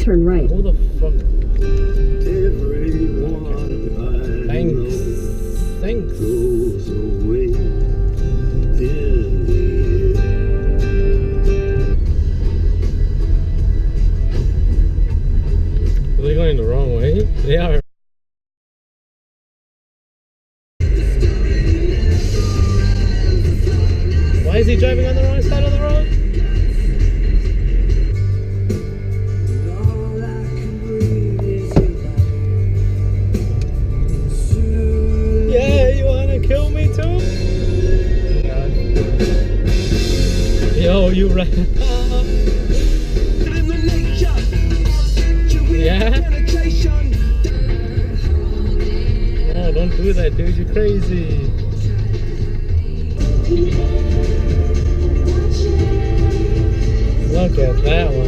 turn right. Who the fuck? Everyone Thanks. Thanks. goes away in the Are they going the wrong way? They are. Why is he driving on the wrong side of the road? all I can breathe is your light. Yeah, you wanna kill me too? Yo, you right. Yeah? No, don't do that, dude. You're crazy. Look at that one.